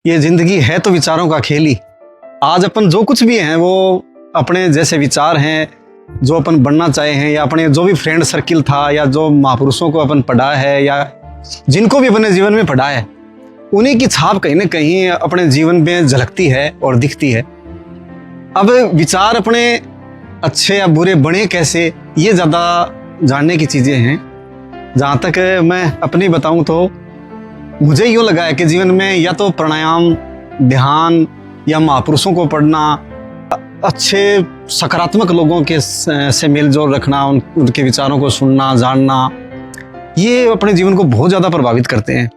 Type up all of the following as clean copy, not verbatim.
ये जिंदगी है तो विचारों का खेल ही। आज अपन जो कुछ भी हैं वो अपने जैसे विचार हैं, जो अपन बनना चाहे हैं, या अपने जो भी फ्रेंड सर्किल था, या जो महापुरुषों को अपन पढ़ा है, या जिनको भी अपने जीवन में पढ़ा है, उन्हीं की छाप कहीं ना कहीं अपने जीवन में झलकती है और दिखती है। अब विचार अपने अच्छे या बुरे बने कैसे, ये ज़्यादा जानने की चीज़ें हैं। जहाँ तक मैं अपनी बताऊँ तो मुझे यूँ लगा है कि जीवन में या तो प्राणायाम, ध्यान, या महापुरुषों को पढ़ना, अच्छे सकारात्मक लोगों के से मेल जोल रखना, उनके विचारों को सुनना, जानना, ये अपने जीवन को बहुत ज़्यादा प्रभावित करते हैं।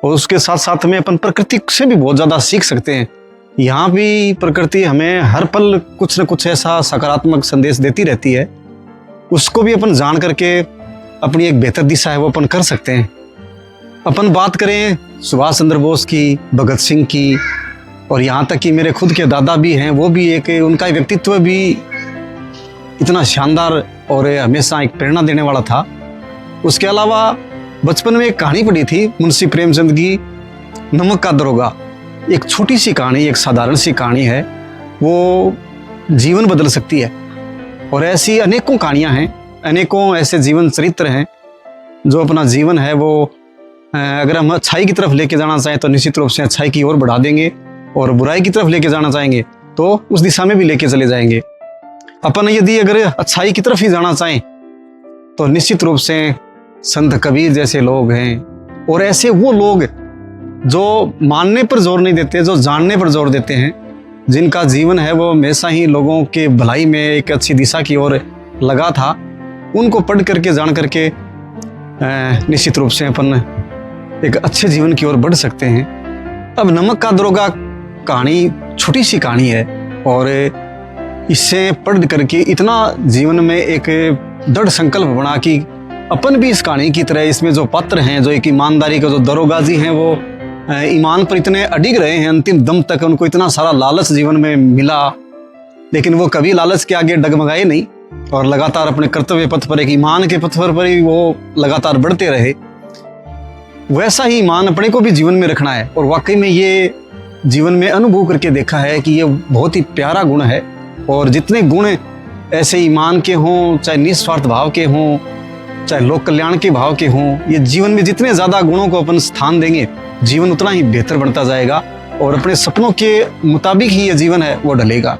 और उसके साथ साथ में अपन प्रकृति से भी बहुत ज़्यादा सीख सकते हैं। यहाँ भी प्रकृति हमें हर पल कुछ न कुछ ऐसा सकारात्मक संदेश देती रहती है। उसको भी अपन जान करके अपनी एक बेहतर दिशा है वो अपन कर सकते हैं। अपन बात करें सुभाष चंद्र बोस की, भगत सिंह की, और यहाँ तक कि मेरे खुद के दादा भी हैं, वो भी एक उनका व्यक्तित्व भी इतना शानदार और हमेशा एक प्रेरणा देने वाला था। उसके अलावा बचपन में एक कहानी पढ़ी थी मुंशी प्रेमचंद की, नमक का दरोगा। एक छोटी सी कहानी, एक साधारण सी कहानी है, वो जीवन बदल सकती है। और ऐसी अनेकों कहानियाँ हैं, अनेकों ऐसे जीवन चरित्र हैं जो अपना जीवन है वो अगर हम अच्छाई की तरफ लेके जाना चाहें तो निश्चित रूप से अच्छाई की ओर बढ़ा देंगे, और बुराई की तरफ लेके जाना चाहेंगे तो उस दिशा में भी लेके चले जाएंगे। अपन यदि अगर अच्छाई की तरफ ही जाना चाहें तो निश्चित रूप से संत कबीर जैसे लोग हैं, और ऐसे वो लोग जो मानने पर जोर नहीं देते, जो जानने पर जोर देते हैं, जिनका जीवन है वो हमेशा ही लोगों के भलाई में एक अच्छी दिशा की ओर लगा था, उनको पढ़ करके जान करके निश्चित रूप से अपन एक अच्छे जीवन की ओर बढ़ सकते हैं। अब नमक का दरोगा कहानी छोटी सी कहानी है, और इससे पढ़ करके इतना जीवन में एक दृढ़ संकल्प बना कि अपन भी इस कहानी की तरह इसमें जो पात्र हैं, जो एक ईमानदारी का जो दरोगा जी हैं, वो ईमान पर इतने अडिग रहे हैं अंतिम दम तक। उनको इतना सारा लालच जीवन में मिला, लेकिन वो कभी लालच के आगे डगमगाए नहीं, और लगातार अपने कर्तव्य पथ पर, एक ईमान के पथ पर ही वो लगातार बढ़ते रहे। वैसा ही ईमान अपने को भी जीवन में रखना है। और वाकई में ये जीवन में अनुभव करके देखा है कि ये बहुत ही प्यारा गुण है। और जितने गुण ऐसे ईमान के हों, चाहे निस्वार्थ भाव के हों, चाहे लोक कल्याण के भाव के हों, ये जीवन में जितने ज़्यादा गुणों को अपन स्थान देंगे, जीवन उतना ही बेहतर बनता जाएगा, और अपने सपनों के मुताबिक ही ये जीवन है वो ढलेगा।